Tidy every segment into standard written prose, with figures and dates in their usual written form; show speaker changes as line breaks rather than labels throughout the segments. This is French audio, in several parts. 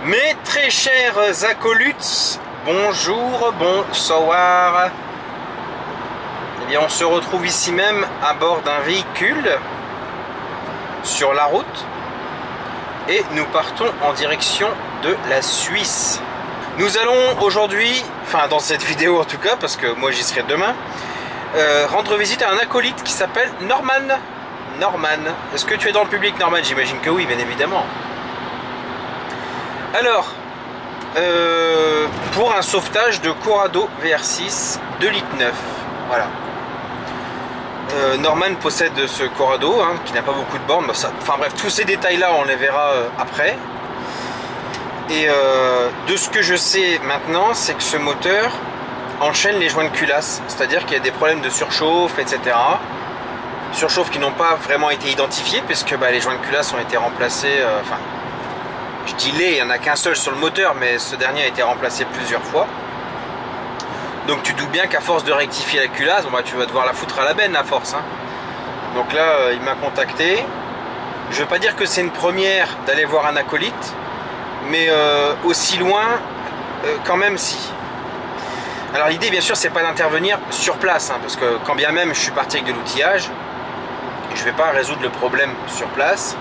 Mes très chers acolytes, bonjour, bonsoir. Eh bien, on se retrouve ici même à bord d'un véhicule sur la route et nous partons en direction de la Suisse. Nous allons aujourd'hui, enfin dans cette vidéo en tout cas, parce que moi j'y serai demain, rendre visite à un acolyte qui s'appelle Norman. Norman, est-ce que tu es dans le public, Norman? J'imagine que oui, bien évidemment. Alors, pour un sauvetage de Corrado VR6 2,9 litres. Voilà. Norman possède ce Corrado, hein, qui n'a pas beaucoup de bornes. Bah, enfin bref, tous ces détails-là, on les verra après. Et de ce que je sais maintenant, c'est que ce moteur enchaîne les joints de culasse. C'est-à-dire qu'il y a des problèmes de surchauffe, etc. Surchauffe qui n'ont pas vraiment été identifiés, puisque bah, les joints de culasse ont été remplacés... enfin, je dis les, il n'y en a qu'un seul sur le moteur, mais ce dernier a été remplacé plusieurs fois. Donc tu doutes bien qu'à force de rectifier la culasse, bon, bah, tu vas devoir la foutre à la benne à force. Hein. Donc là, il m'a contacté. Je ne veux pas dire que c'est une première d'aller voir un acolyte, mais aussi loin, quand même si. Alors l'idée, bien sûr, c'est pas d'intervenir sur place, hein, parce que quand bien même je suis parti avec de l'outillage, je ne vais pas résoudre le problème sur place.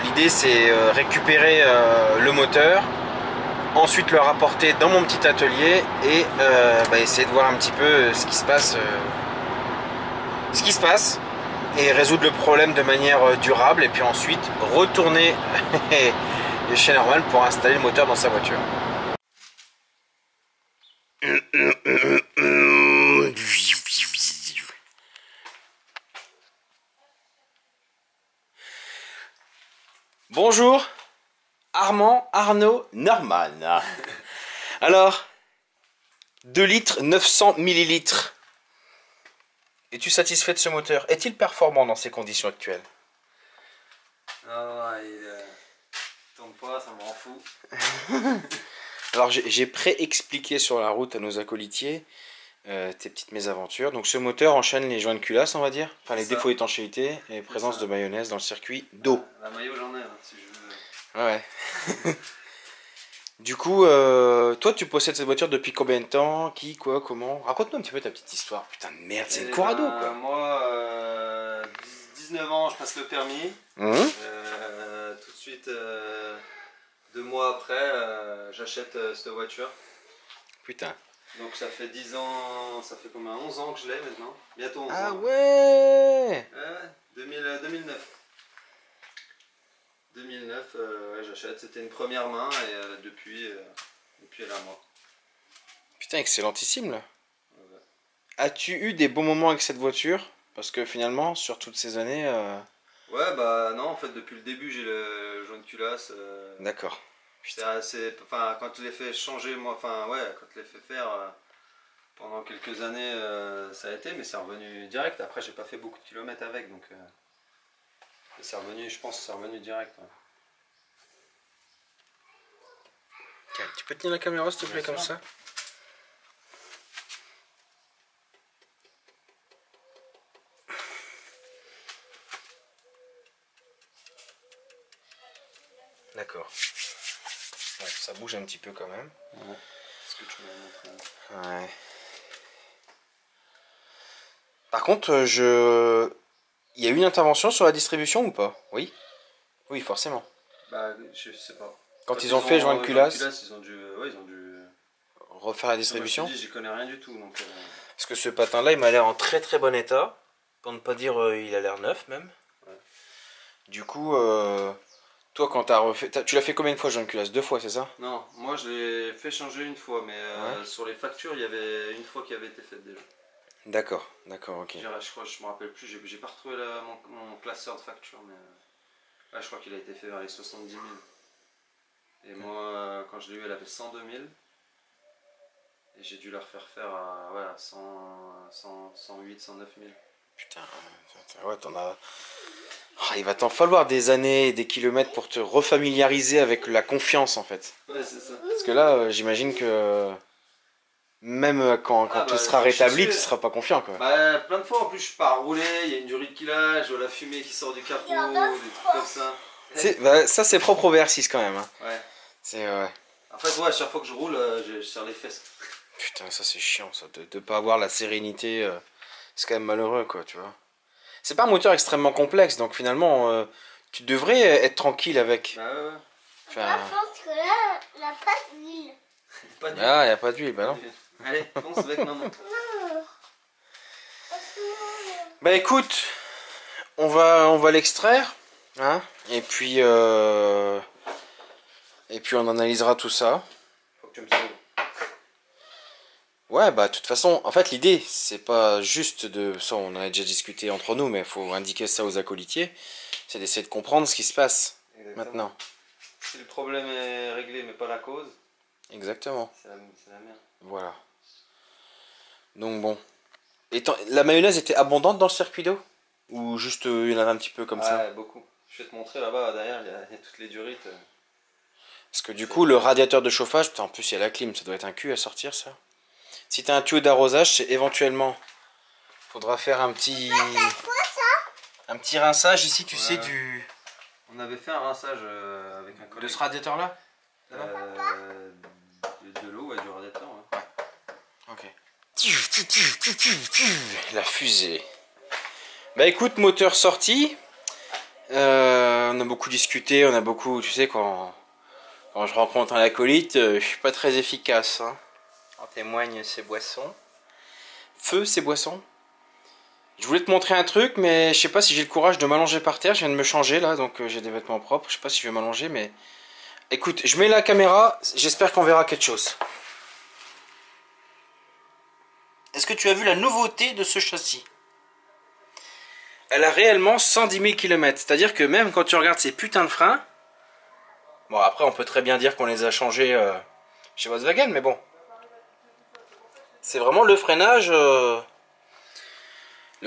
L'idée c'est récupérer le moteur, ensuite le rapporter dans mon petit atelier et bah, essayer de voir un petit peu ce qui se passe, et résoudre le problème de manière durable, et puis ensuite retourner chez Norman pour installer le moteur dans sa voiture. Bonjour, Arnaud, Norman. Alors, 2 litres 900 millilitres. Es-tu satisfait de ce moteur? Est-il performant dans ces conditions actuelles?
Non, il tombe pas, ça me rend fou.
Alors, j'ai pré-expliqué sur la route à nos acolytiers tes petites mésaventures. Donc, ce moteur enchaîne les joints de culasse, on va dire. Enfin, les défauts d'étanchéité et présence de mayonnaise dans le circuit d'eau.
La maillot, j'en ai, hein, si je veux.
Ouais. Du coup, toi, tu possèdes cette voiture depuis combien de temps? Qui, quoi, comment? Raconte-nous un petit peu ta petite histoire. Putain de merde, c'est une Corrado, quoi.
Moi, 19 ans, je passe le permis.
Mmh.
Tout de suite, 2 mois après, j'achète cette voiture.
Putain.
Donc ça fait 10 ans, ça fait combien? 11 ans que je l'ai maintenant. Bientôt 11 ans.
Ah ouais.
2009. 2009, ouais, j'achète. C'était une première main et depuis elle est à moi.
Putain, excellentissime là.
Ouais.
As-tu eu des bons moments avec cette voiture? Parce que finalement, sur toutes ces années...
Ouais, bah non, en fait, depuis le début, j'ai le joint de culasse.
D'accord.
C'est assez... Enfin, quand je l'ai fait changer, moi, enfin, ouais, quand je l'ai fait faire pendant quelques années, ça a été, mais c'est revenu direct. Après, j'ai pas fait beaucoup de kilomètres avec, donc... c'est revenu, je pense que c'est revenu direct. Ouais.
Tiens, tu peux tenir la caméra s'il te plaît, comme ça? D'accord. Ouais, ça bouge un petit peu quand même.
Ouais. Ce que tu m'as montré.
Ouais. Par contre, il y a eu une intervention sur la distribution ou pas? Oui. Oui, forcément.
Bah, je sais pas.
Quand ils ont fait joint de culasse,
ils ont dû
refaire la distribution.
Moi, je te dis, j'y connais rien du tout. Donc,
Parce que ce patin-là, il m'a l'air en très très bon état. Pour ne pas dire il a l'air neuf même.
Ouais.
Du coup, toi quand tu as refait... Tu l'as fait combien de fois joint de culasse? 2 fois, c'est ça?
Non, moi je l'ai fait changer une fois, mais
Ouais.
sur les factures, il y avait une fois qui avait été faite déjà.
D'accord, ok.
Je crois, je me rappelle plus, j'ai pas retrouvé mon classeur de facture, mais là, je crois qu'il a été fait vers les 70 000. Et moi, quand je l'ai eu, elle avait 102 000. Et j'ai dû la refaire faire à, ouais, à 108, 109 000.
Putain, ouais, t'en as... Oh, il va t'en falloir des années et des kilomètres pour te refamiliariser avec la confiance en fait.
Ouais, c'est ça.
Parce que là, j'imagine que même quand tout sera rétabli, tu seras pas confiant quoi.
Bah, plein de fois en plus, je pars rouler, il y a une durée de killage, je vois la fumée qui sort du capot, des trucs comme ça.
Bah, ça c'est propre au VR6 quand même. Hein.
Ouais.
C'est
En fait, ouais, à chaque fois que je roule, je serre les fesses.
putain, ça c'est chiant, ça, de pas avoir la sérénité. C'est quand même malheureux, quoi, tu vois. C'est pas un moteur extrêmement complexe, donc finalement, tu devrais être tranquille avec.
Bah ouais, ouais.
Enfin,
Je pense que là, il n'y a pas d'huile.
Pas du
ah, y a pas d'huile, bah non.
Allez, fonce avec maman.
Non. Parce que
Bah écoute, on va l'extraire, hein, et puis on analysera tout ça.
Faut que tu me sauves.
Ouais, bah de toute façon, en fait l'idée, c'est pas juste de, ça on en a déjà discuté entre nous, mais il faut indiquer ça aux acolytiers, c'est d'essayer de comprendre ce qui se passe
Exactement.
maintenant.
Si le problème est réglé mais pas la cause,
Exactement,
c'est la merde.
voilà. Donc bon. Et la mayonnaise était abondante dans le circuit d'eau? Ou juste il y en avait un petit peu comme ça?
Ouais, beaucoup. Je vais te montrer là-bas, derrière, il y a toutes les durites.
Parce que du coup, le radiateur de chauffage, putain, en plus il y a la clim, ça doit être un cul à sortir ça. Si t'as un tuyau d'arrosage, c'est éventuellement. Faudra faire un petit.
quoi ça?
Un petit rinçage ici, tu
Ouais.
sais, du.
On avait fait un rinçage avec un
De
collègue.
ce radiateur là?
De l'eau, ouais, du radiateur. Ouais.
Ok. La fusée. Bah écoute, moteur sorti. On a beaucoup discuté, on a beaucoup. Tu sais, quand je rencontre un acolyte, je suis pas très efficace. Hein. En témoignent ces boissons. Feu, ces boissons. Je voulais te montrer un truc, mais je sais pas si j'ai le courage de m'allonger par terre. Je viens de me changer là, donc j'ai des vêtements propres. Je sais pas si je vais m'allonger, mais. Écoute, je mets la caméra, j'espère qu'on verra quelque chose. Est-ce que tu as vu la nouveauté de ce châssis? Elle a réellement 110 000 km. C'est-à-dire que même quand tu regardes ces putains de freins... Bon, après, on peut très bien dire qu'on les a changés chez Volkswagen, mais bon. C'est vraiment le freinage... Le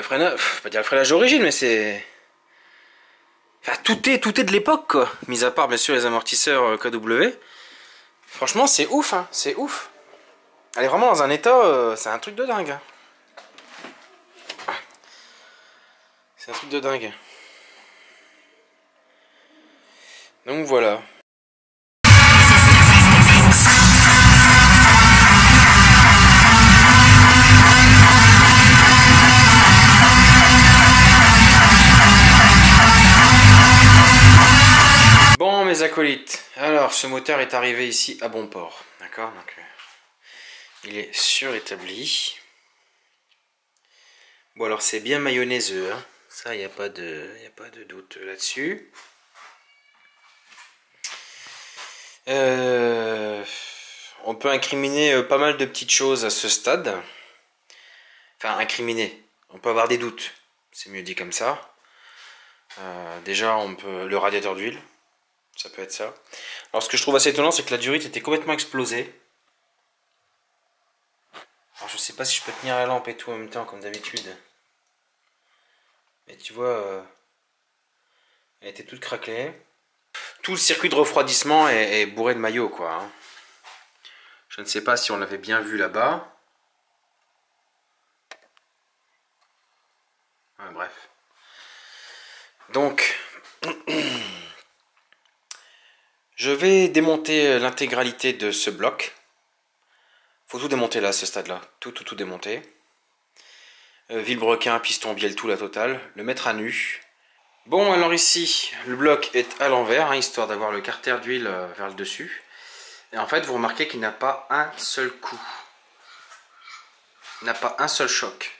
freinage... Je vais pas dire le freinage d'origine, mais c'est... Enfin, tout est de l'époque, quoi. Mis à part, bien sûr, les amortisseurs KW. Franchement, c'est ouf, hein. C'est ouf. Elle est vraiment dans un état... c'est un truc de dingue. C'est un truc de dingue. Donc voilà. Bon mes acolytes, alors ce moteur est arrivé ici à bon port, d'accord, donc il est surétabli. Bon alors c'est bien mayonnaiseux, hein. Ça il n'y a pas de doute là-dessus. On peut incriminer pas mal de petites choses à ce stade. Enfin incriminer, on peut avoir des doutes, c'est mieux dit comme ça. Déjà on peut le radiateur d'huile. Ça peut être ça. Alors ce que je trouve assez étonnant, c'est que la durite était complètement explosée. Alors je sais pas si je peux tenir la lampe et tout en même temps comme d'habitude. Mais tu vois, elle était toute craquelée. Tout le circuit de refroidissement est bourré de maillots, quoi. Hein. Je ne sais pas si on l'avait bien vu là-bas. Ouais, bref. Donc... Je vais démonter l'intégralité de ce bloc. Faut tout démonter là, à ce stade-là. Tout démonter. Vilebrequin, piston, bielle, tout la totale. Le mettre à nu. Bon, alors ici, le bloc est à l'envers, hein, histoire d'avoir le carter d'huile vers le dessus. Et en fait, vous remarquez qu'il n'a pas un seul coup. Il n'a pas un seul choc.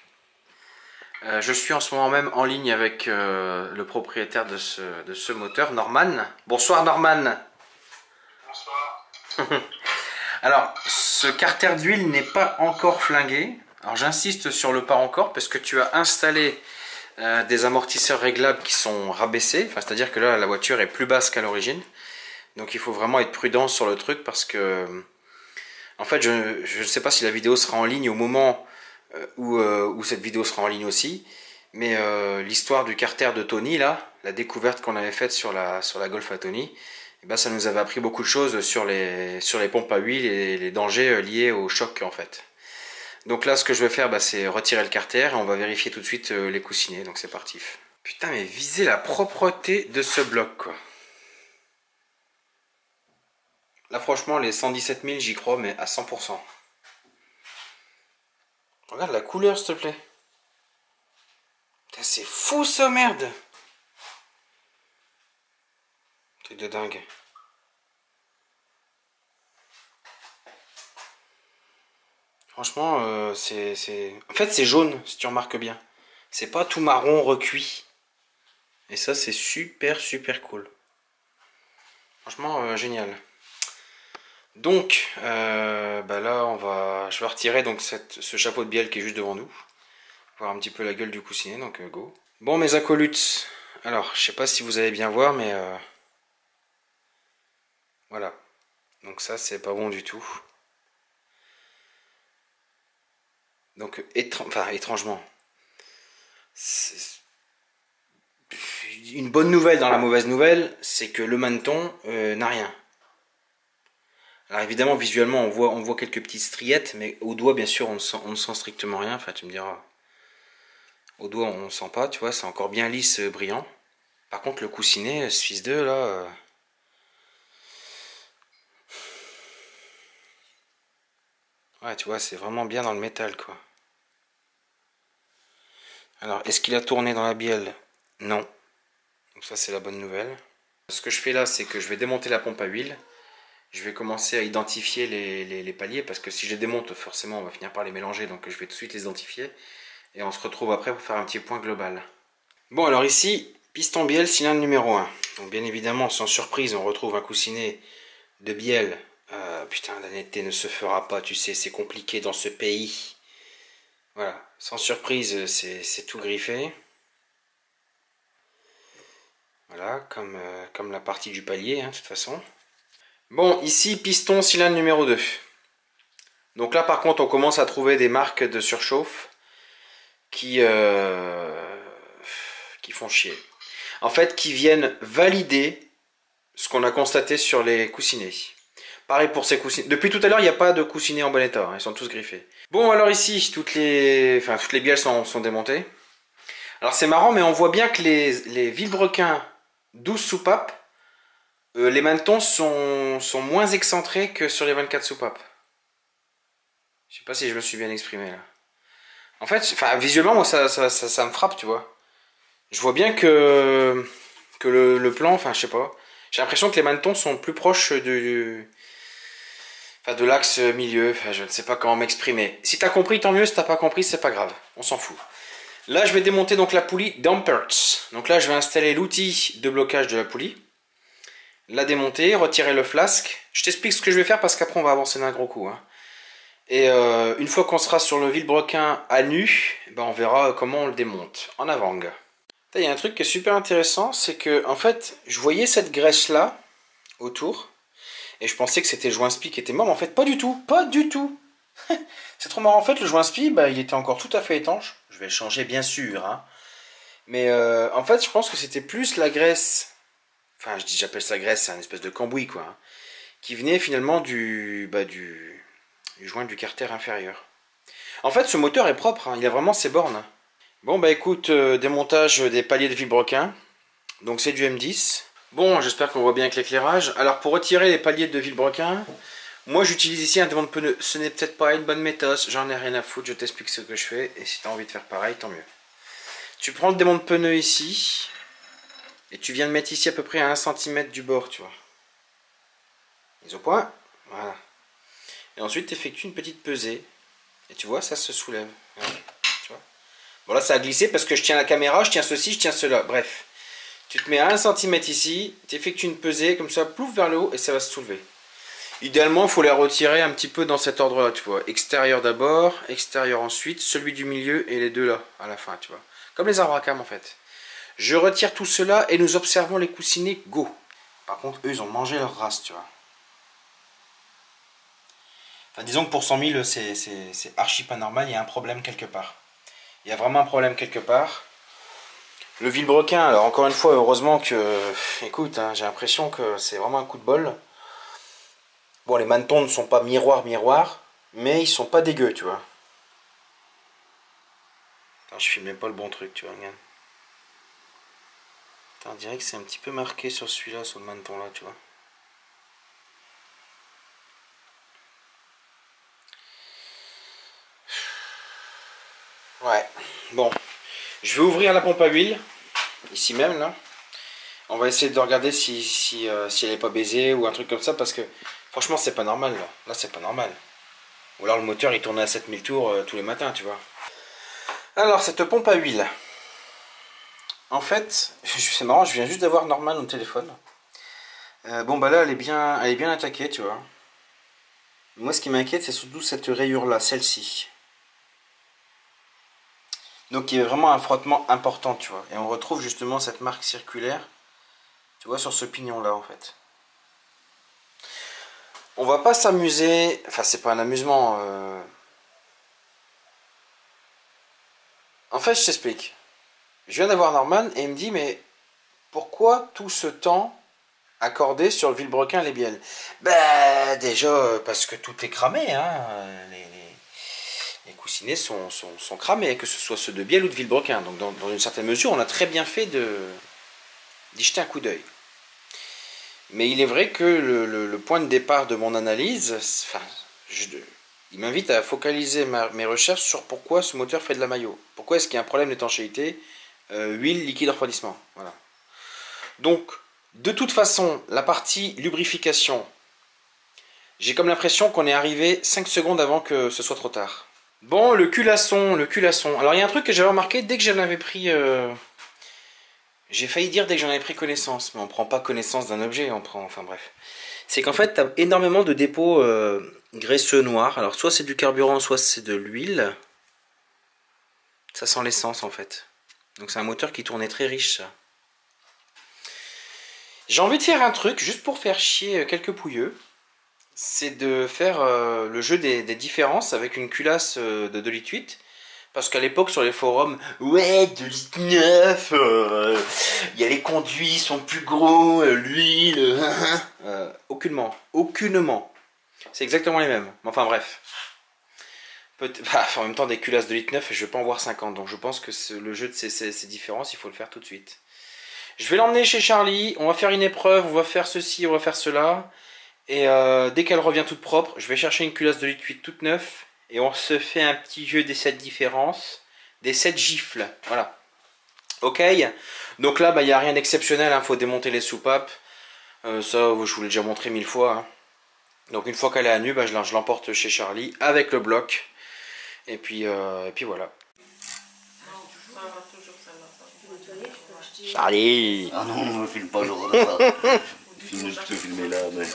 Je suis en ce moment même en ligne avec le propriétaire de ce moteur, Norman. Bonsoir Norman. Alors, ce carter d'huile n'est pas encore flingué. Alors j'insiste sur le pas encore parce que tu as installé des amortisseurs réglables qui sont rabaissés. Enfin, c'est-à-dire que là, la voiture est plus basse qu'à l'origine. Donc il faut vraiment être prudent sur le truc parce que... En fait, je ne sais pas si la vidéo sera en ligne au moment où cette vidéo sera en ligne aussi. Mais l'histoire du carter de Tony, là, la découverte qu'on avait faite sur la Golf à Tony... Et ben, ça nous avait appris beaucoup de choses sur les pompes à huile et les dangers liés au choc en fait. Donc là ce que je vais faire bah, c'est retirer le carter et on va vérifier tout de suite les coussinets, donc c'est parti. Putain mais visez la propreté de ce bloc quoi. Là franchement les 117 000 j'y crois mais à 100%. Regarde la couleur s'il te plaît. C'est fou ça merde. Truc de dingue. Franchement En fait c'est jaune si tu remarques bien. C'est pas tout marron recuit. Et ça c'est super cool. Franchement génial. Donc là je vais retirer donc ce chapeau de bielle qui est juste devant nous. Voir un petit peu la gueule du coussinet, donc go. Bon mes acolytes, alors je sais pas si vous allez bien voir mais voilà. Donc ça c'est pas bon du tout. Donc étrangement. Une bonne nouvelle dans la mauvaise nouvelle, c'est que le manneton n'a rien. Alors évidemment visuellement on voit quelques petites striettes, mais au doigt bien sûr on ne sent strictement rien, enfin tu me diras. Au doigt on ne sent pas, tu vois, c'est encore bien lisse, brillant. Par contre le coussinet, ce fils d'eux là... Ouais tu vois, c'est vraiment bien dans le métal quoi. Alors est-ce qu'il a tourné dans la bielle? Non. Donc ça c'est la bonne nouvelle. Ce que je fais là c'est que je vais démonter la pompe à huile. Je vais commencer à identifier les paliers parce que si je les démonte forcément on va finir par les mélanger, donc je vais tout de suite les identifier. Et on se retrouve après pour faire un petit point global. Bon alors ici, piston bielle cylindre numéro 1. Donc bien évidemment, sans surprise, on retrouve un coussinet de bielle. Putain, l'honnêteté ne se fera pas, tu sais, c'est compliqué dans ce pays. Voilà, sans surprise, c'est tout griffé. Voilà, comme la partie du palier, hein, de toute façon. Bon, ici, piston cylindre numéro 2. Donc là par contre, on commence à trouver des marques de surchauffe qui font chier. En fait, qui viennent valider ce qu'on a constaté sur les coussinets. Pareil pour ces coussinets. Depuis tout à l'heure, il n'y a pas de coussinets en bon état. Ils sont tous griffés. Bon, alors ici, toutes les bielles sont démontées. Alors c'est marrant, mais on voit bien que les vilebrequins 12 soupapes, les manetons sont moins excentrés que sur les 24 soupapes. Je sais pas si je me suis bien exprimé là. En fait, visuellement, moi, ça me frappe, tu vois. Je vois bien que le plan, je sais pas. J'ai l'impression que les manetons sont plus proches de l'axe milieu. Je ne sais pas comment m'exprimer. Si t'as compris, tant mieux. Si t'as pas compris, c'est pas grave. On s'en fout. Là, je vais démonter donc la poulie dampers. Donc là, je vais installer l'outil de blocage de la poulie. La démonter, retirer le flasque. Je t'explique ce que je vais faire parce qu'après, on va avancer d'un gros coup. Hein. Et une fois qu'on sera sur le vilebrequin à nu, on verra comment on le démonte. En avant. Il y a un truc qui est super intéressant, c'est que en fait, je voyais cette graisse là autour, et je pensais que c'était le joint spi qui était mort, mais en fait pas du tout, pas du tout. C'est trop marrant, en fait le joint spi, il était encore tout à fait étanche. Je vais le changer bien sûr, hein. Mais en fait je pense que c'était plus la graisse, j'appelle ça graisse, c'est un espèce de cambouis quoi, hein, qui venait finalement du joint du carter inférieur. En fait ce moteur est propre, hein, il a vraiment ses bornes. Bon écoute, démontage des paliers de vilebrequin. Donc c'est du M10. Bon, j'espère qu'on voit bien avec l'éclairage. Alors pour retirer les paliers de vilebrequin, moi j'utilise ici un démonte pneu. Ce n'est peut-être pas une bonne méthode, j'en ai rien à foutre, je t'explique ce que je fais. Et si tu as envie de faire pareil, tant mieux. Tu prends le démonte pneu ici. Et tu viens de mettre ici à peu près à 1 cm du bord, tu vois. Mise au point. Voilà. Et ensuite tu effectues une petite pesée. Et tu vois, ça se soulève. Voilà. Bon là ça a glissé parce que je tiens la caméra, je tiens ceci, je tiens cela, bref. Tu te mets à 1 cm ici, tu effectues une pesée, comme ça, plouf vers le haut et ça va se soulever. Idéalement, il faut les retirer un petit peu dans cet ordre-là, tu vois. Extérieur d'abord, extérieur ensuite, celui du milieu et les deux là, à la fin, tu vois. Comme les arbres à cam en fait. Je retire tout cela et nous observons les coussinets, go. Par contre, eux, ils ont mangé leur race, tu vois. Disons que pour 100 000, c'est archi pas normal, il y a un problème quelque part. Il y a vraiment un problème quelque part. Le vilebrequin, alors encore une fois, heureusement que... Écoute, hein, j'ai l'impression que c'est vraiment un coup de bol. Bon, les manetons ne sont pas miroir, mais ils sont pas dégueux, tu vois. Attends, je filmais pas le bon truc, tu vois, regarde. Attends, on dirait que c'est un petit peu marqué sur celui-là, sur le maneton là, tu vois. Ouais, bon. Je vais ouvrir la pompe à huile, ici même, là. On va essayer de regarder si elle est pas baisée ou un truc comme ça, parce que franchement, c'est pas normal, là. Là, c'est pas normal. Ou alors le moteur, il tournait à 7000 tours tous les matins, tu vois. Alors, cette pompe à huile. En fait, c'est marrant, je viens juste d'avoir Norman au téléphone. Bon, bah là, elle est bien attaquée, tu vois. Moi, ce qui m'inquiète, c'est surtout cette rayure-là, celle-ci. Donc il y a vraiment un frottement important, tu vois. Et on retrouve justement cette marque circulaire, tu vois, sur ce pignon-là, en fait. On va pas s'amuser, enfin c'est pas un amusement. En fait, je t'explique. Je viens d'avoir Norman et il me dit, mais pourquoi tout ce temps accordé sur le vilebrequin les bielles? Ben déjà parce que tout est cramé, hein. Les coussinets sont cramés, que ce soit ceux de bielle ou de vilebrequin. Donc dans une certaine mesure, on a très bien fait d'y jeter un coup d'œil. Mais il est vrai que le point de départ de mon analyse, enfin, il m'invite à focaliser mes recherches sur pourquoi ce moteur fait de la maillot. Pourquoi est-ce qu'il y a un problème d'étanchéité, huile, liquide, refroidissement. Voilà. Donc, de toute façon, la partie lubrification, j'ai comme l'impression qu'on est arrivé 5 secondes avant que ce soit trop tard. Bon, le culasson. Alors, il y a un truc que j'avais remarqué dès que j'en avais pris... J'ai failli dire dès que j'en avais pris connaissance, mais on ne prend pas connaissance d'un objet, on prend... Enfin bref. C'est qu'en fait, tu as énormément de dépôts graisseux noirs. Alors, soit c'est du carburant, soit c'est de l'huile. Ça sent l'essence, en fait. Donc, c'est un moteur qui tournait très riche, ça. J'ai envie de faire un truc, juste pour faire chier quelques pouilleux. C'est de faire le jeu des différences avec une culasse de 2,8 litres. Parce qu'à l'époque, sur les forums, ouais, 2,9 litres, il y a les conduits, sont plus gros, l'huile, aucunement. C'est exactement les mêmes. Enfin bref. En même temps, des culasses de 2,9 litres, je vais pas en voir 50. Donc je pense que le jeu de ces différences, il faut le faire tout de suite. Je vais l'emmener chez Charlie, on va faire une épreuve, on va faire ceci, on va faire cela. Et dès qu'elle revient toute propre, je vais chercher une culasse de 2,8 litres toute neuve. Et on se fait un petit jeu des 7 différences, des 7 gifles, voilà. Ok, donc là, il n'y a rien d'exceptionnel, il faut démonter les soupapes. Ça, je vous l'ai déjà montré 1000 fois. Hein. Donc une fois qu'elle est à nu, je l'emporte chez Charlie avec le bloc. Et puis voilà. Charlie!
Ah non, ne me filme pas, j'aurais ça. Je peux filmer là, mais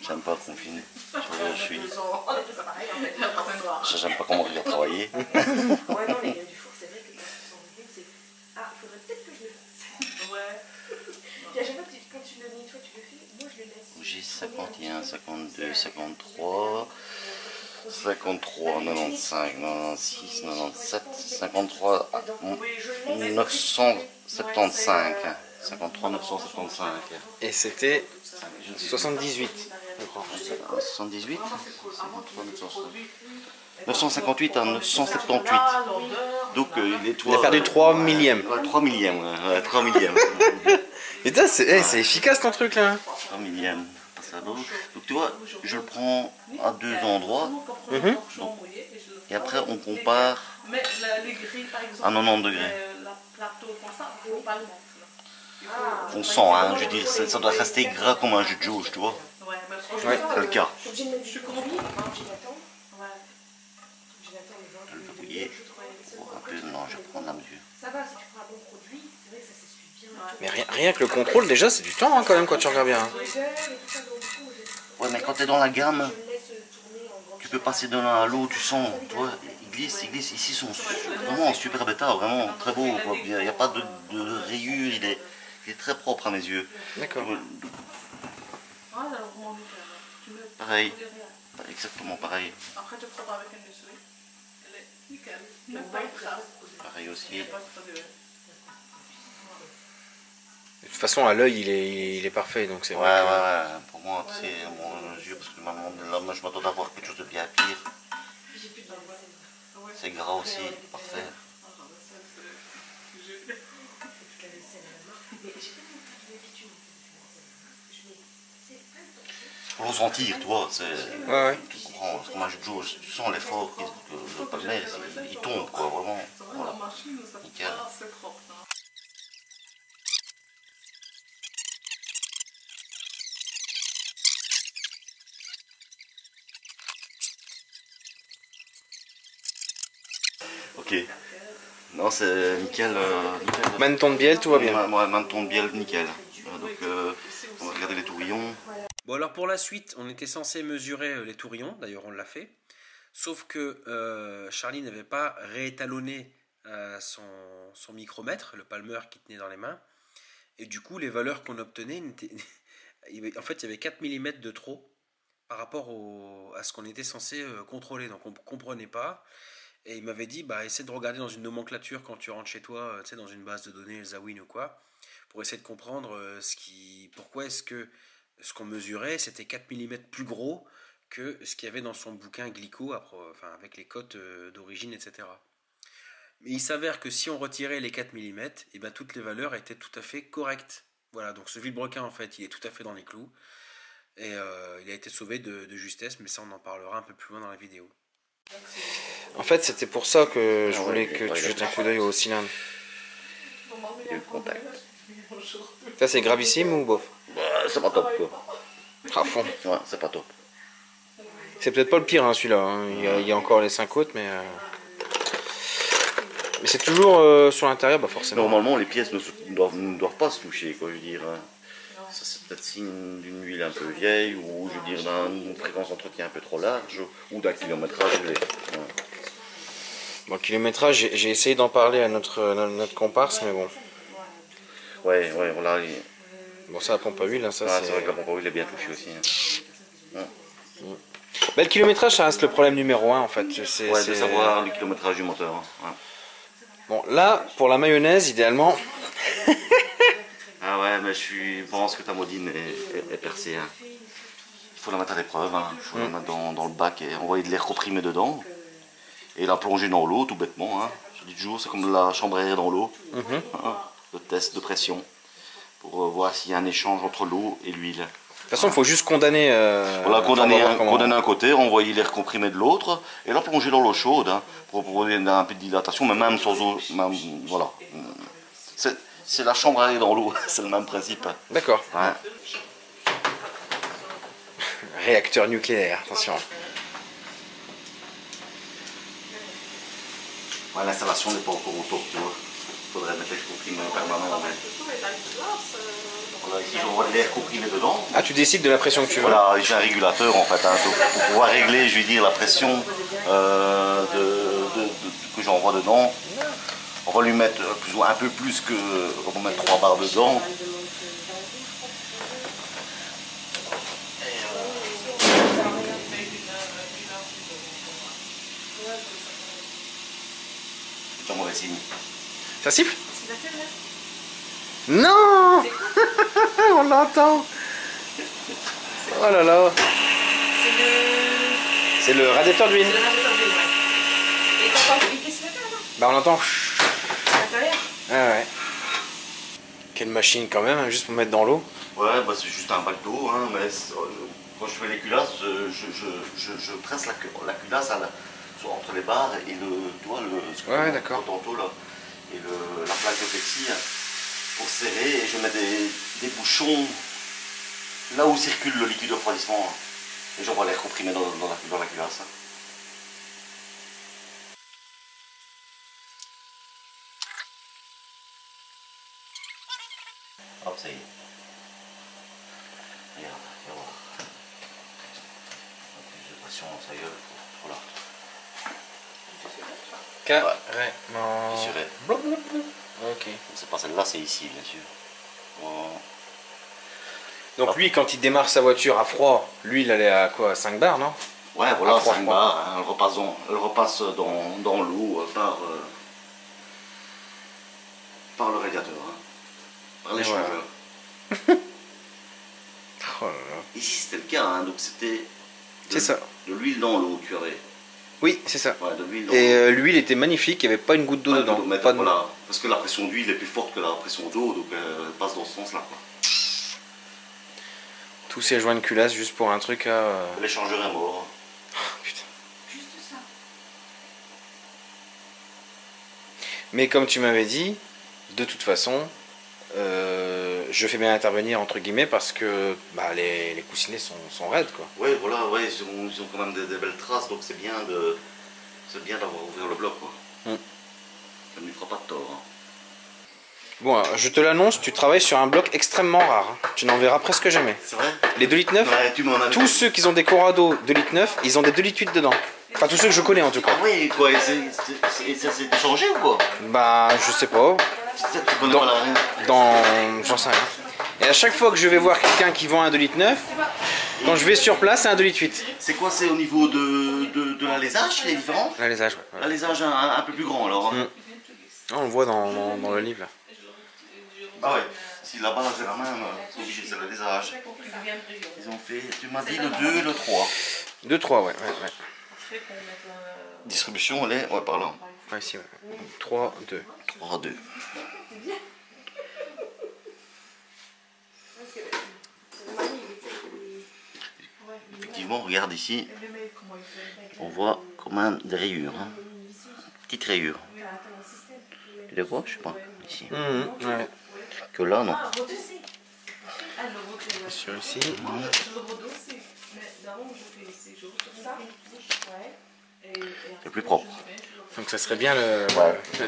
j'aime pas confiner. Je suis. J'aime pas comment il a travaillé.
Ouais, non, les gars du four, c'est vrai que quand tu sens le c'est. Ah, il faudrait peut-être que je le fasse. Ouais. Et à chaque fois, quand tu le nettoies, tu le fais. Moi, je le laisse.
J'ai 51, 52, 53, 53, 95, 96, 97, 53, 975. 53 975.
Et c'était 78, je crois.
78 53 958 à 978. Donc
il a perdu 3 millièmes.
3 millièmes, ouais, 3 millièmes.
Putain, c'est efficace ton truc là.
3 millièmes. Donc tu vois, je le prends à deux endroits. Donc, et après on compare à 90 degrés. On sent, hein, je veux dire, ça doit rester gras comme un jus de jauge, tu vois.
Ouais.
C'est le cas.
Je vais
Je le verrouiller. Non, je vais prendre la mesure.
Ça va, si tu prends un bon produit, c'est vrai que ça s'essuie bien.
Mais rien que le contrôle, déjà, c'est du temps hein, quand même quand tu regardes bien.
Ouais, mais quand tu es dans la gamme, tu peux passer de l'un à l'autre, tu sens, tu vois, il glisse. Ici, ils sont vraiment en super bêta, vraiment très beau. Quoi. Il n'y a pas de rayures, il est très propre à mes yeux.
D'accord.
Pareil, exactement pareil.
Après, tu prends avec une souris. Elle est nickel. Même pas une trace.
Pareil aussi.
De toute façon, à l'œil, il est parfait, donc c'est
Ouais,
vrai.
ouais, pour moi, c'est mon yeux, parce que là, moi, je m'attends à voir quelque chose de bien pire. C'est gras aussi, parfait. faut le sentir, tu vois.
Ouais.
Tu comprends, parce que moi, tu sens l'effort que le palmarès, il tombe, quoi, vraiment. Voilà. Nickel. Ok. Non, c'est nickel. Nickel.
Menton de bielle, tout va bien.
Ouais, menton de bielle, nickel. Donc, on va regarder les tourillons.
Bon, alors pour la suite, on était censé mesurer les tourillons, d'ailleurs on l'a fait. Sauf que Charlie n'avait pas réétalonné son micromètre, le palmer qu'il tenait dans les mains. Et du coup, les valeurs qu'on obtenait, en fait, il y avait 4 mm de trop par rapport à ce qu'on était censé contrôler. Donc on ne comprenait pas. Et il m'avait dit, bah, essaie de regarder dans une nomenclature quand tu rentres chez toi, tu sais, dans une base de données, Zawin ou quoi, pour essayer de comprendre pourquoi est-ce que ce qu'on mesurait, c'était 4 mm plus gros que ce qu'il y avait dans son bouquin Glico, avec les cotes d'origine, etc. Mais il s'avère que si on retirait les 4 mm, et ben toutes les valeurs étaient tout à fait correctes. Voilà, donc ce vilebrequin, en fait, il est tout à fait dans les clous. Et il a été sauvé de justesse, mais ça, on en parlera un peu plus loin dans la vidéo.
En fait, c'était pour ça que je voulais que tu jettes un coup d'œil au cylindre.
Il y a eu le contact.
Ça, c'est gravissime ou bof?
Bah, c'est pas top, quoi.
À fond.
Ouais, c'est pas top.
C'est peut-être pas le pire, hein, celui-là. Hein. Il y a encore les 5 autres, mais c'est toujours sur l'intérieur, bah forcément.
Normalement, les pièces ne doivent pas se toucher, quoi, je veux dire. Ça, c'est peut-être signe d'une huile un peu vieille, ou je veux dire d'une fréquence d'entretien un peu trop large, ou d'un kilométrage élevé. Ouais.
Bon, le kilométrage, j'ai essayé d'en parler à notre comparse, mais bon.
Ouais, voilà.
Bon, ça, la pompe à huile, hein, ça,
c'est vrai que la pompe à huile est bien touchée aussi. Hein. Ouais.
Bah, le kilométrage, ça reste le problème numéro 1, en fait.
De savoir le kilométrage du moteur. Ouais.
Bon, là, pour la mayonnaise, idéalement...
Ah ouais, mais je pense que ta modine est percée. Hein. Il faut la mettre à l'épreuve, hein. Il faut la mettre dans le bac et envoyer de l'air comprimé dedans. Et la plonger dans l'eau, tout bêtement. Hein. Je dis toujours, c'est comme la chambre à air dans l'eau. Hein. Le test de pression. Pour voir s'il y a un échange entre l'eau et l'huile.
De toute façon, il faut juste condamner...
Voilà, condamner un côté, envoyer l'air comprimé de l'autre, et la plonger dans l'eau chaude, hein, pour donner un peu de dilatation, mais même sans eau, voilà. C'est la chambre à air dans l'eau, c'est le même principe.
D'accord.
Ouais.
Réacteur nucléaire, attention.
Ouais, l'installation n'est pas encore au top, tu vois. Il faudrait mettre l'air comprimé permanent. Voilà, ici j'envoie de l'air comprimé dedans.
Ah, tu décides de la pression que tu veux.
Voilà, j'ai un régulateur en fait, hein, donc, pour pouvoir régler, je vais dire, la pression que j'envoie dedans. On va lui mettre un peu plus que... On va mettre 3 barres dedans. C'est un mauvais signe.
Ça siffle? Non. On l'entend. Oh là là. C'est le radiateur d'huile.
Et t'entends les pièces là?
Bah on l'entend.
À l'intérieur?
Ah ouais. Quelle machine quand même, hein, juste pour mettre dans l'eau.
Ouais, bah c'est juste un bac d'eau, hein, mais quand je fais les culasses, je presse la culasse entre les barres et
ouais, d'accord.
tantôt là, et la plaque de plexi pour serrer, et je mets des bouchons là où circule le liquide de refroidissement, et j'envoie l'air comprimé dans la culasse. Hop, ça y est. Regarde, viens voir. Plus de pression dans sa gueule. Voilà.
Carrément.
Mesuré.
Ok.
C'est pas celle-là, c'est ici, bien sûr. Voilà.
Donc lui, quand il démarre sa voiture à froid, lui, il allait à quoi, 5 bars, non?
Ouais, voilà, 5 bars. Hein, elle repasse dans l'eau par le radiateur. Hein. Par l'échangeur.
Voilà. Oh là là.
Ici c'était le cas, hein, donc c'était
ça.
De l'huile dans l'eau que tu avais.
Oui, c'est ça.
Ouais, de l'huile dans
et l'huile était magnifique, il n'y avait pas une goutte d'eau dedans.
Voilà, parce que la pression d'huile est plus forte que la pression d'eau, donc elle passe dans ce sens-là.
Tous ces joints de culasse juste pour un truc à...
L'échangeur est mort.
Putain.
Juste ça.
Mais comme tu m'avais dit, de toute façon, je fais bien intervenir entre guillemets parce que bah, les coussinets sont raides quoi.
Ouais, voilà, ouais, ils ont quand même des belles traces, donc c'est bien d'avoir ouvert le bloc, quoi. Ça ne lui fera pas de tort. Hein.
Bon, alors, je te l'annonce, tu travailles sur un bloc extrêmement rare. Hein. Tu n'en verras presque jamais.
C'est vrai?
Les 2,9 litres,
Ouais, tu m'en avais
tous ceux qui ont des Corrado 2,9 litres, ils ont des 2,8 litres dedans. Enfin, tous ceux que je connais en tout cas.
Ah oui, quoi, et ça s'est changé ou quoi?
Bah, je sais pas.
Tu connais pas la...
J'en sais rien. Et à chaque fois que je vais voir quelqu'un qui vend un 2,9 litres, quand je vais sur place, c'est un 2,8 litres.
C'est quoi, c'est au niveau de l'alésage, les différents?
L'alésage, ouais. Voilà.
L'alésage un peu plus grand alors. Hein.
On le voit dans le livre là.
Ah ouais, si là-bas c'est la même, c'est obligé, c'est l'alésage. Ils ont fait, tu m'as dit le 2, le 3.
2, 3, ouais.
Distribution, elle est, ouais, par là.
Ouais, ici, ouais. 3, 2.
3, 2. Effectivement, regarde ici, on voit quand même des rayures. Hein. Petites rayures. Tu les vois, je sais pas, ici.
Ouais.
Que là, non.
Sur ici.
C'est plus propre.
Donc ça serait bien le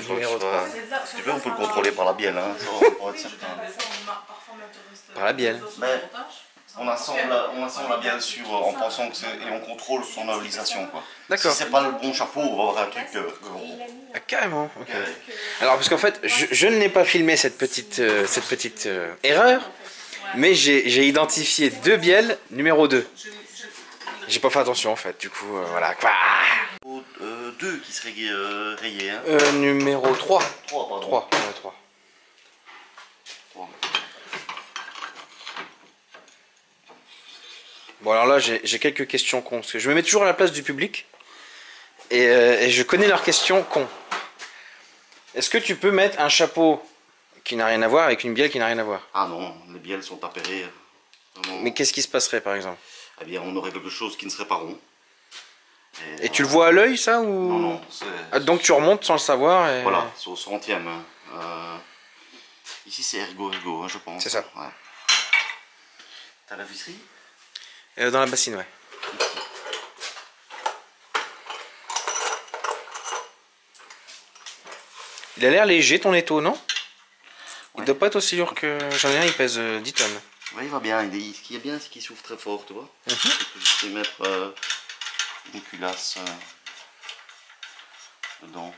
numéro 3.
Si tu veux, on peut le contrôler par la bielle, hein, ça, pour être certain.
Par la bielle.
Mais on assemble la bielle sur, en pensant que c'est... Et on contrôle son ovalisation, quoi.
D'accord.
Si c'est pas le bon chapeau, on va avoir un truc...
Ah, carrément. Ok. Alors parce qu'en fait, je ne l'ai pas filmé cette petite erreur, mais j'ai identifié 2 bielles numéro 2. J'ai pas fait attention en fait, du coup voilà.
2 qui serait rayé, hein.
Numéro 3.
3, pardon.
3. Ouais, 3.
3.
Bon alors là j'ai quelques questions cons, parce que je me mets toujours à la place du public, et je connais leurs questions cons. Est-ce que tu peux mettre un chapeau qui n'a rien à voir avec une bielle qui n'a rien à voir?
Ah non, les bielles sont appairées. Vraiment.
Mais qu'est-ce qui se passerait par exemple?
Eh bien, on aurait quelque chose qui ne serait pas rond.
Et tu le vois à l'œil ça ou...
Non, non, c'est...
Ah, donc tu remontes sans le savoir et...
Voilà, c'est au centième. Hein. Ici c'est ergo, hein, je pense.
C'est ça.
Ouais. T'as la visserie?
Dans la bassine, ouais. Il a l'air léger ton étau, non? Il
Ouais.
doit pas être aussi lourd que... J'en ai un, il pèse 10 tonnes.
Oui, il va bien. Ce qui est bien, c'est qu'il souffle très fort, tu vois. Je peux mettre une culasse dedans.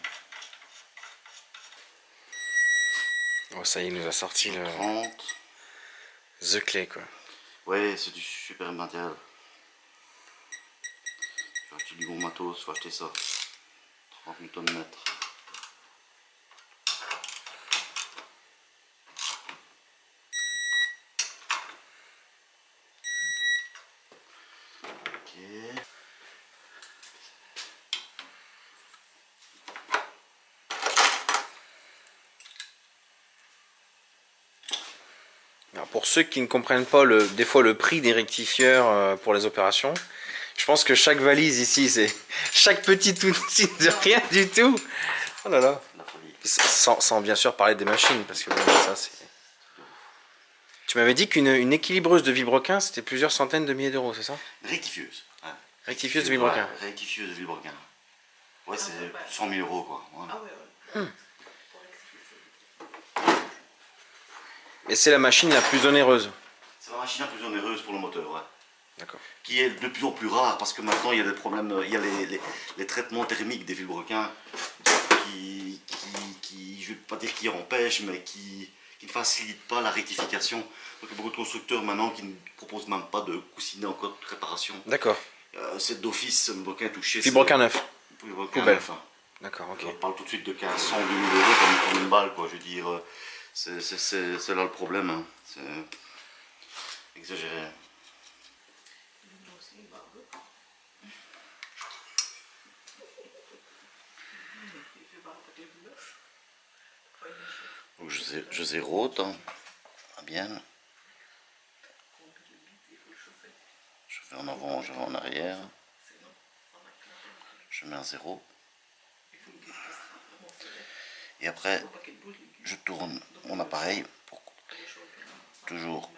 Oh, ça y est, il nous a sorti le...
30.
The Clay, quoi.
Ouais, c'est du super matériel. J'ai acheté du bon matos, faut acheter ça. 30 Nm. Ok.
Alors, pour ceux qui ne comprennent pas des fois le prix des rectifieurs pour les opérations, je pense que chaque valise ici, c'est chaque petit outil de rien du tout. Oh là là.
La folie.
Sans bien sûr parler des machines, parce que bon, ça c'est... Tu m'avais dit qu'une équilibreuse de vilebrequin, c'était plusieurs centaines de milliers d'euros, c'est ça?
Rectifieuse. Hein.
Rectifieuse de vilebrequin.
Ouais, rectifieuse de vilebrequin. Ouais, c'est 100 000 euros, quoi. Ouais.
Ah ouais, ouais.
Et c'est la machine la plus onéreuse.
C'est la machine la plus onéreuse pour le moteur, ouais.
D'accord.
Qui est de plus en plus rare parce que maintenant il y a des problèmes, il y a les traitements thermiques des vilebrequins qui je ne vais pas dire qui empêchent, mais qui ne facilitent pas la rectification. Donc il y a beaucoup de constructeurs maintenant qui ne proposent même pas de coussinet en cas de réparation.
D'accord.
C'est d'office vilebrequin touché.
Vilebrequin neuf.
Vilebrequin
Poubelle.
neuf, hein.
D'accord, ok.
On parle tout de suite de 1500, 2000 euros comme une balle, quoi. Je veux dire, c'est là le problème. Hein. C'est exagéré. Donc je zérote, hein. Bien. Je vais en avant, je vais en arrière. Je mets un 0. Et après, je tourne mon appareil pour toujours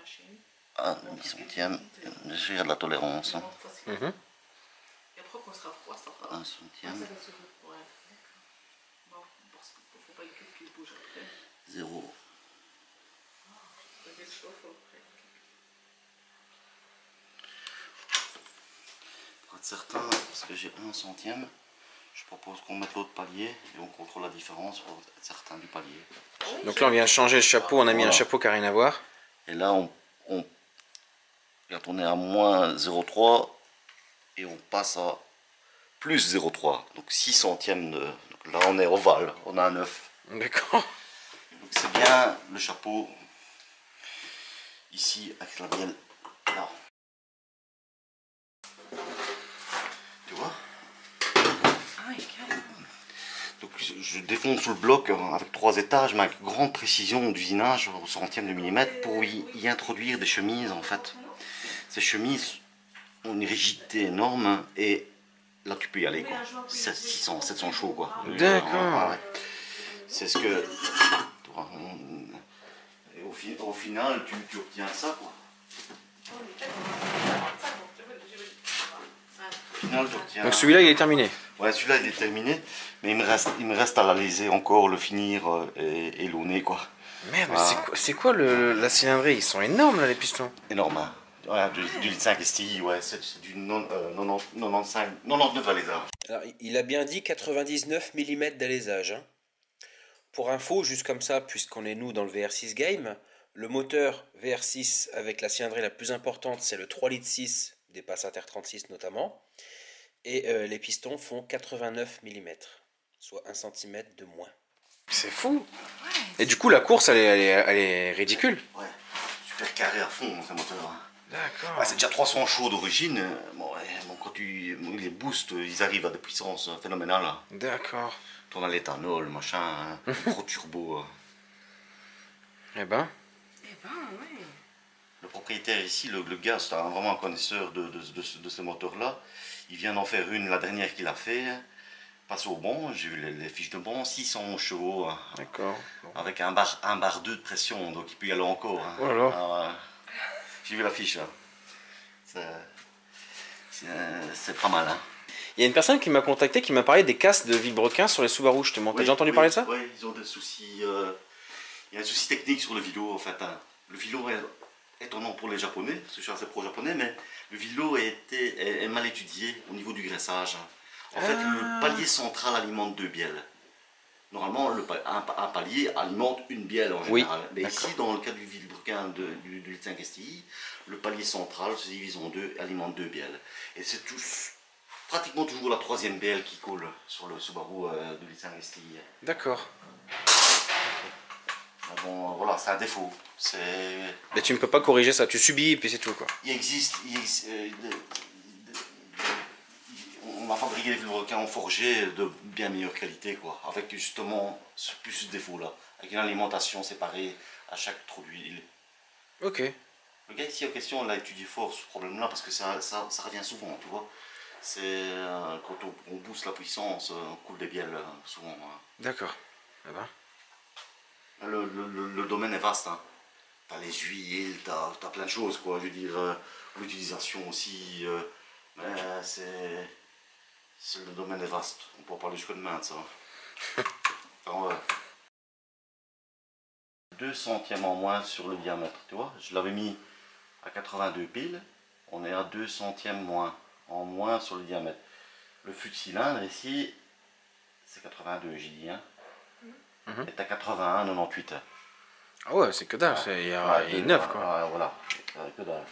un demi-centième. Il y a de la tolérance. Hein. Un centième. 0. Pour être certain, parce que j'ai un centième, je propose qu'on mette l'autre palier et on contrôle la différence pour être certain du palier.
Donc là on vient de changer le chapeau, on a mis un
Voilà.
chapeau qui n'a rien à voir.
Et là quand on est à moins 0,3 et on passe à plus 0,3. Donc 6 centièmes de. Donc là on est ovale, on a un 9.
D'accord.
Donc c'est bien le chapeau ici avec la bielle là. Tu vois? Donc je défonce le bloc avec 3 étages, mais avec grande précision d'usinage au centième de millimètre pour y introduire des chemises en fait. Ces chemises ont une rigidité énorme et là tu peux y aller quoi. 600, 700 chauds quoi.
D'accord.
Ouais. C'est ce que... Et au final tu obtiens ça quoi. Au final, tu obtiens...
Donc celui-là il est terminé.
Ouais, celui-là il est terminé, mais il me reste à la léser encore, le finir et l'auner quoi.
Merde, mais
Ah.
c'est quoi la cylindrée? Ils sont énormes là les pistons.
Énorme, hein. Ouais, du litre 5 STI, ouais, c'est du 99 à lézard.
Alors, il a bien dit 99 mm d'alésage. Hein. Pour info, juste comme ça, puisqu'on est nous dans le VR6 Game, le moteur VR6 avec la cylindrée la plus importante, c'est le 3,6 litres des Passat R36 notamment. Et les pistons font 89 mm, soit 1 cm de moins.
C'est fou. Et du coup la course elle est ridicule.
Ouais, super carré à fond ce moteur. Hein.
D'accord.
Ouais, c'est déjà 300 chauds d'origine. Bon, ouais, bon, quand les boosts, ils arrivent à des puissances phénoménales. Hein.
D'accord.
Tourne à l'éthanol, machin, hein, gros turbo.
Eh ben.
Le propriétaire ici, le gars, c'est vraiment un connaisseur de ce moteur-là. Il vient d'en faire une, la dernière qu'il a fait. Passe au bon, j'ai vu les fiches de bon, 600 chevaux.
D'accord. Bon.
Avec un bar 2 de pression, donc il peut y aller encore. Hein.
Oh là là.
Ah, j'ai vu la fiche. Hein. C'est pas mal. Hein.
Il y a une personne qui m'a contacté qui m'a parlé des casques de Villebrequin sur les Subaru justement. T'as déjà entendu parler de ça?
Oui, ils ont des soucis. Il y a un souci technique sur le vélo en fait. Hein. Le vélo est étonnant pour les Japonais, parce que je suis assez pro-japonais, mais le vélo est mal étudié au niveau du graissage. En fait, le palier central alimente 2 bielles. Normalement, un palier alimente une bielle en général.
Oui,
mais ici, dans le cas du Villebrequin du litre 5 STI, le palier central se divise en deux, alimente 2 bielles. Et c'est pratiquement toujours la 3e bielle qui coule sur le Subaru de litre 5 STI.
D'accord.
Mais bon, voilà, c'est un défaut.
Mais tu ne peux pas corriger ça, tu subis et puis c'est tout quoi.
Il existe on a fabriqué des Villebrequins en forgé de bien meilleure qualité, quoi, avec justement plus ce défaut-là, avec une alimentation séparée à chaque trou d'huile.
Ok.
Le gars ici en question, il a étudié fort ce problème-là, parce que ça revient souvent, tu vois. C'est quand on booste la puissance, on coule des bielles souvent. Hein.
D'accord. Eh ben.
Le domaine est vaste, hein. T'as les huiles, t'as plein de choses, quoi. Je veux dire, l'utilisation aussi, le domaine est vaste. On peut en parler jusqu'à demain de ça. Alors, 2 centièmes en moins sur le diamètre, tu vois. Je l'avais mis à 82 piles. On est à 2 centièmes en moins sur le diamètre. Le fût de cylindre ici, c'est 82, j'ai dit, hein. Est à 81,98.
Ah ouais, c'est que dalle, il est neuf quoi.
Voilà, que dalle.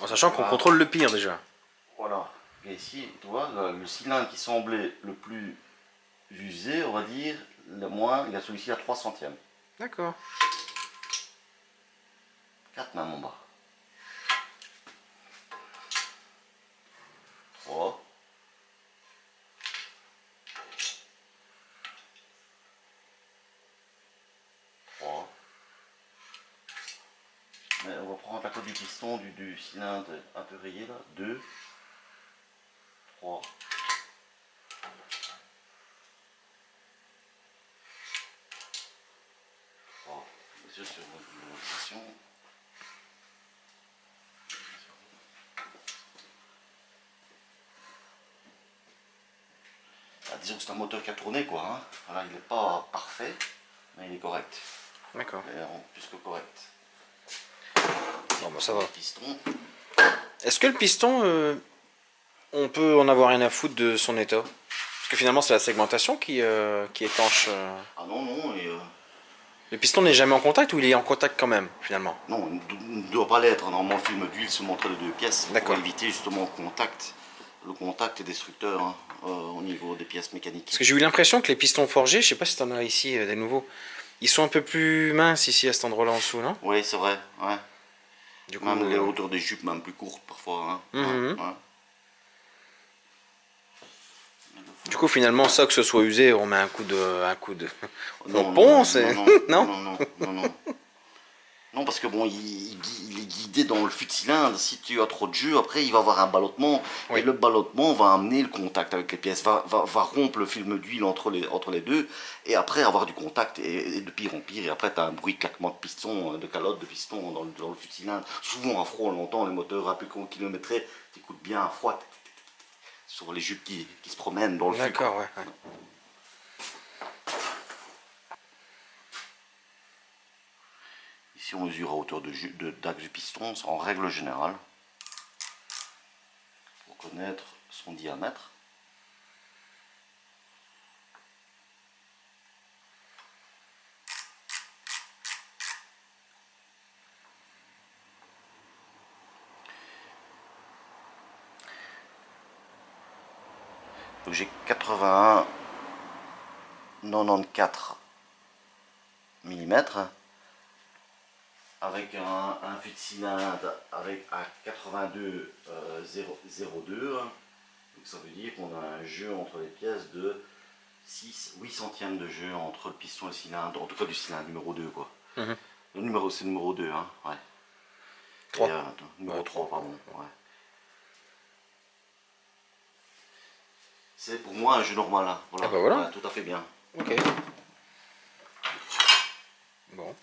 En sachant qu'on contrôle le pire déjà.
Voilà. Et ici, tu vois, le cylindre qui semblait le plus usé, on va dire, le moins, il a celui-ci à 3 centièmes.
D'accord.
4 même en bas. 3. 3. Mais on va prends la cote du piston du cylindre un peu rayé là. 2, 3. Bien sûr, sur l'orientation. Disons que c'est un moteur qui a tourné quoi. Hein. Voilà, il n'est pas parfait, mais il est correct.
D'accord.
Plus que correct.
Bon, bah ça va.
Piston.
Est-ce que le piston, on peut en avoir rien à foutre de son état? Parce que finalement, c'est la segmentation qui étanche.
Ah non, non.
Le piston n'est jamais en contact ou il est en contact quand même, finalement?
Non, il ne doit pas l'être. Normalement, le film d'huile se montre les deux pièces pour éviter justement le contact. Le contact est destructeur hein, au niveau des pièces mécaniques.
Parce que j'ai eu l'impression que les pistons forgés, je sais pas si tu en as ici des nouveaux, ils sont un peu plus minces ici à cet endroit-là en dessous, non?
Oui, c'est vrai. Ouais.
Du coup,
même les hauteurs des jupes, même plus courtes parfois. Hein. Ouais.
Du coup, finalement, ça que ce soit usé, on met un coup de
Non,
ponce.
Non. Non, parce que bon, il est guidé dans le fût de cylindre. Si tu as trop de jus, après il va avoir un ballottement.
Oui.
Et le ballottement va amener le contact avec les pièces, va rompre le film d'huile entre les deux. Et après avoir du contact, et de pire en pire. Et après tu as un bruit de claquement de piston, de calotte de piston dans le fût de cylindre. Souvent à froid, longtemps, les moteurs à plus kilométrés, tu écoutes bien à froid. Sur les jupes qui se promènent dans le fût.
D'accord, ouais.
Ici on mesure à hauteur d'axe du piston, en règle générale, pour connaître son diamètre. Donc j'ai 81,94 mm. Avec un fût de cylindre à 82,02. Donc ça veut dire qu'on a un jeu entre les pièces de 8 centièmes de jeu entre le piston et le cylindre, en tout cas du cylindre numéro 2 quoi. C'est le numéro 2 hein, ouais.
3.
Numéro 3 pardon, ouais. C'est pour moi un jeu normal hein. Voilà.
Ah bah voilà.
Ouais, tout à fait bien.
Ok. Bon.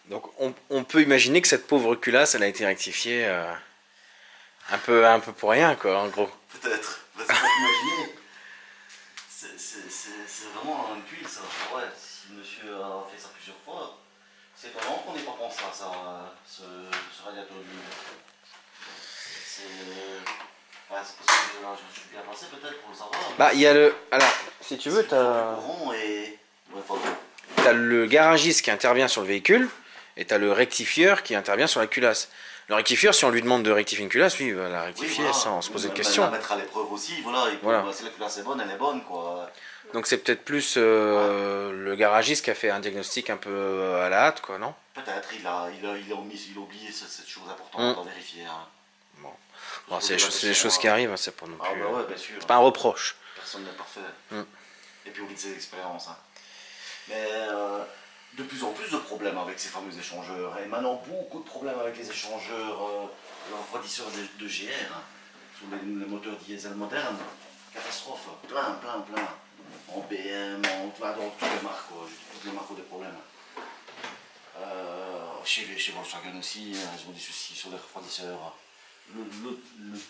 Donc on peut imaginer que cette pauvre culasse, elle a été rectifiée un peu pour rien, quoi, en gros.
Peut-être. Parce qu'on peut imaginer. C'est vraiment un puits, ça. Ouais, si monsieur a fait ça plusieurs fois, c'est étonnant qu'on n'ait pas pensé à ça, ce radiateur d'huile. Ouais, c'est parce que là, je suis bien placé peut-être pour le savoir.
Bah, il y a le... Alors, si tu veux, t'as le garagiste qui intervient sur le véhicule, et t'as le rectifieur qui intervient sur la culasse. Le rectifieur, si on lui demande de rectifier une culasse, lui, il va la rectifier sans se poser de questions.
La mettre à l'épreuve aussi, voilà. Si la culasse est bonne, elle est bonne, quoi.
Donc c'est peut-être plus le garagiste qui a fait un diagnostic un peu à la hâte, quoi, non?
Peut-être, il a oublié cette chose importante à vérifier. Hein.
Bon, c'est des choses qui arrivent, c'est pas non plus...
bah ouais, bien sûr.
C'est pas un reproche.
Personne n'est parfait. Et puis on vit de ses expériences. Hein. Mais de plus en plus de problèmes avec ces fameux échangeurs. Et maintenant, beaucoup de problèmes avec les échangeurs, les refroidisseurs de GR, hein, sur les moteurs diesel modernes. Catastrophe. Plein. En BM, dans toutes les marques, quoi. Toutes les marques ont des problèmes. Chez Volkswagen aussi, ils ont des soucis sur les refroidisseurs. Le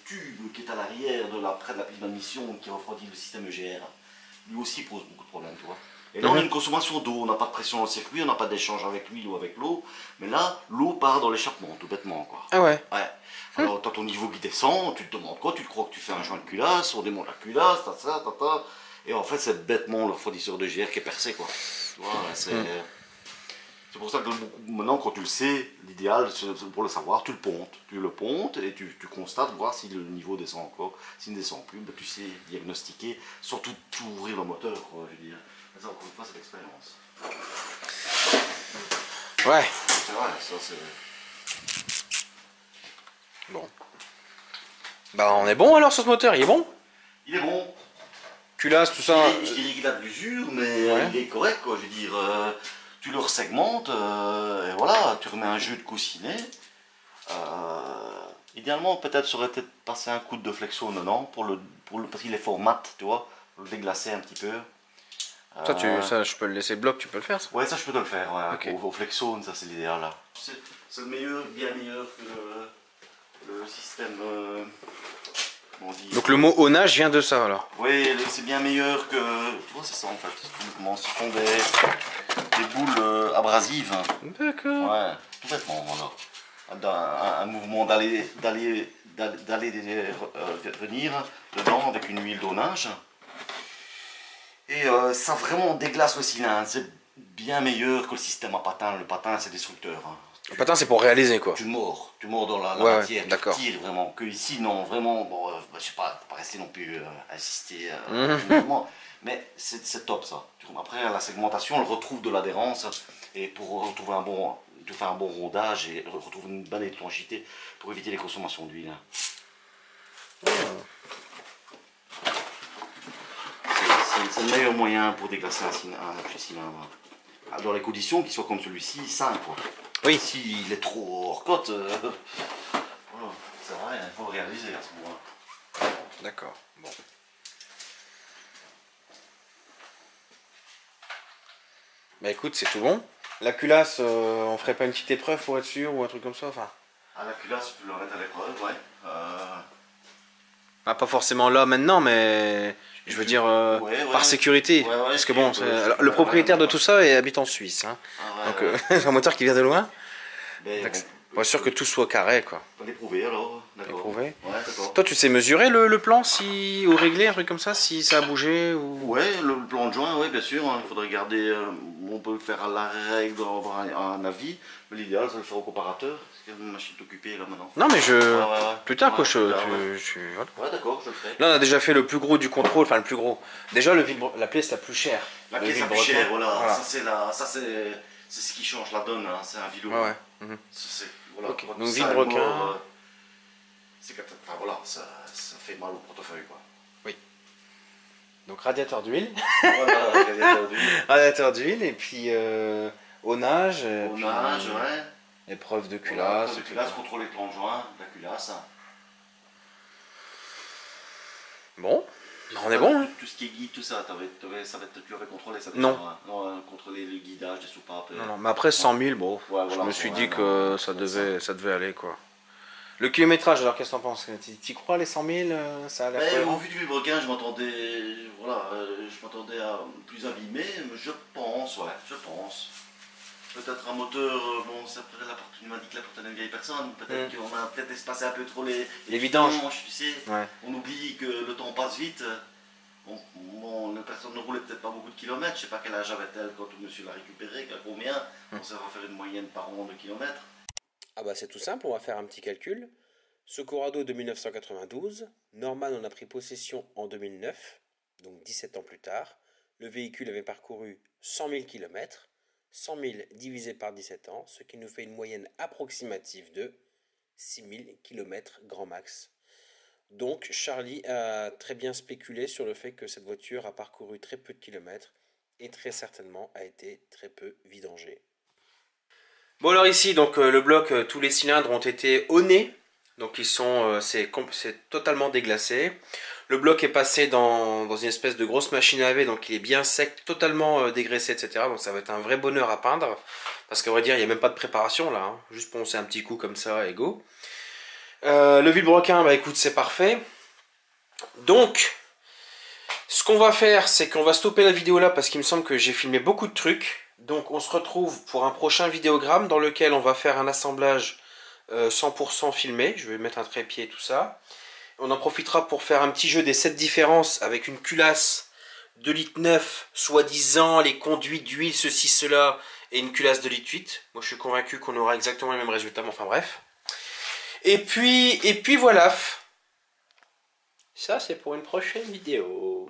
tube qui est à l'arrière près de la pile d'admission qui refroidit le système EGR, lui aussi pose beaucoup de problèmes, tu vois. Et là on a une consommation d'eau, on n'a pas de pression dans le circuit, on n'a pas d'échange avec l'huile ou avec l'eau, mais là l'eau part dans l'échappement, tout bêtement quoi.
Ah ouais.
Ouais. Alors quand ton niveau qui descend, tu te demandes quoi, tu te crois que tu fais un joint de culasse, on démonte la culasse, et en fait c'est bêtement le refroidisseur de GR qui est percé quoi. Tu vois, c'est pour ça que maintenant, quand tu le sais, l'idéal, pour le savoir, tu le pontes et tu constates, voir si le niveau descend encore. S'il ne descend plus, ben, tu sais diagnostiquer, surtout tout ouvrir le moteur, quoi, je veux dire. Mais ça, encore une fois, c'est l'expérience.
Ouais.
C'est vrai, ça c'est...
Bon. Bah on est bon alors sur ce moteur, il est bon?
Il est bon.
Culasse, tout ça.
Je dirais qu'il a de l'usure, mais il est correct, quoi, je veux dire... tu le segmentes, et voilà, tu remets un jeu de coussinet. Idéalement, peut-être, ça aurait peut-être passé un coup de flexo dedans, parce qu'il est fort mat, tu vois, pour le déglacer un petit peu.
Ça, je peux le laisser bloc, tu peux le faire ça?
Ouais, ça je peux te le faire, ouais.
Ok.
Au flexo, ça c'est l'idéal là. C'est le meilleur, bien meilleur que le système. Comment on dit.
Donc le mot onage vient de ça alors?
Oui, c'est bien meilleur que. Tu vois, c'est ça en fait. Ce sont des boules abrasives.
D'accord.
Ouais, tout bêtement, voilà. Un mouvement d'aller venir dedans avec une huile d'onage. Et ça vraiment déglace le cylindre. C'est bien meilleur que le système à patin. Le patin, c'est destructeur. Hein.
Le patin, c'est pour réaliser quoi?
Tu mords dans la
Ouais,
matière.
d'accord.
Tu tires vraiment. Que ici, non, vraiment. Bon, je sais pas, t'as pas resté non plus insister. Mais c'est top ça. Après, la segmentation, elle retrouve de l'adhérence. Et pour retrouver tu fais un bon rondage et retrouver une bonne étanchéité pour éviter les consommations d'huile. C'est le meilleur moyen pour déglacer un cylindre. Dans les conditions qui soient comme celui-ci, simple.
Oui.
S'il est trop hors cote, voilà, ça va rien, il faut le réaliser à ce moment-là.
D'accord. Bon. Bah écoute, c'est tout bon. La culasse, on ferait pas une petite épreuve pour être sûr ou un truc comme ça, enfin.
Ah, la culasse, tu peux le mettre à l'épreuve, ouais.
Ah, pas forcément là maintenant, mais je veux dire par sécurité.
Ouais,
parce que bon, alors, le propriétaire de tout ça habite en Suisse. Hein.
Ah,
donc c'est un moteur qui vient de loin.
Mais
Pour être sûr que tout soit carré, quoi.
On va l'éprouver alors, d'accord.
Éprouver.
Ouais, d'accord.
Toi, tu sais mesurer le plan si ou régler un truc comme ça, si ça a bougé ou.
Ouais, le plan de joint, oui, bien sûr. Hein, il faudrait garder. On peut le faire à la règle, avoir un avis. Mais l'idéal, c'est de le faire au comparateur. Parce qu'il y a une machine occupée là maintenant.
Non, mais
Ouais.
plus tard, quoi.
Voilà.
Voilà.
Ouais, d'accord, je le ferai.
Là, on a déjà fait le plus gros du contrôle, enfin le plus gros. Déjà, la pièce la plus chère.
La
Le
pièce la plus
vilebrequin.
chère, voilà.
Voilà.
Ça, c'est ce qui change la donne. Hein. C'est un vélo.
Ouais.
Voilà,
Ok,
quand
donc
ça est
vilebrequin.
mort, enfin, voilà, ça fait mal au portefeuille, quoi.
Donc radiateur d'huile.
Voilà, radiateur d'huile.
Radiateur d'huile et puis onage.
Onage,
puis,
ouais.
Épreuve de
Voilà,
culasse.
de culasse, contrôler le plan de joint, la culasse.
Bon, on est bon. Hein.
Tout ce qui est guide, tout ça, tu l'avais contrôlé ça?
Non.
Non, contrôler le guidage des soupapes.
Non, mais après 100 000, bon,
Ouais,
je
voilà,
me suis
ouais,
dit
non,
que ça devait aller, quoi. Le kilométrage, alors qu'est-ce que t'en penses? Tu crois les 100 000, ça a l'air
Mais au
cohérent?
vu du vilebrequin, je m'attendais à plus abîmer, mais je pense. Peut-être un moteur, bon, c'est après tu m'as dit que la porte d'une vieille personne, peut-être qu'on a peut-être espacé un peu trop les
vidanges,
tu sais.
Ouais.
On oublie que le temps passe vite. La personne ne roulait peut-être pas beaucoup de kilomètres, je sais pas quel âge avait-elle quand monsieur l'a récupéré, combien, on sait faire une moyenne par an de kilomètres.
Ah bah c'est tout simple, on va faire un petit calcul. Ce Corrado de 1992, Norman en a pris possession en 2009, donc 17 ans plus tard. Le véhicule avait parcouru 100 000 km, 100 000 divisé par 17 ans, ce qui nous fait une moyenne approximative de 6 000 km grand max. Donc Charlie a très bien spéculé sur le fait que cette voiture a parcouru très peu de kilomètres et très certainement a été très peu vidangée.
Bon alors ici, donc le bloc, tous les cylindres ont été honnés, donc ils sont, c'est totalement déglacé. Le bloc est passé dans une espèce de grosse machine à laver, donc il est bien sec, totalement dégraissé, etc. Donc ça va être un vrai bonheur à peindre, parce qu'à vrai dire, il n'y a même pas de préparation là, hein. Juste poncer un petit coup comme ça et go. Le vilebrequin, bah écoute, c'est parfait. Donc, ce qu'on va faire, c'est qu'on va stopper la vidéo là, parce qu'il me semble que j'ai filmé beaucoup de trucs. Donc on se retrouve pour un prochain vidéogramme dans lequel on va faire un assemblage 100% filmé. Je vais mettre un trépied et tout ça. On en profitera pour faire un petit jeu des 7 différences avec une culasse 2 litres 9, soi-disant les conduits d'huile, ceci, cela, et une culasse 2 litres 8. Moi je suis convaincu qu'on aura exactement le même résultat, mais enfin bref. Et puis voilà. Ça c'est pour une prochaine vidéo.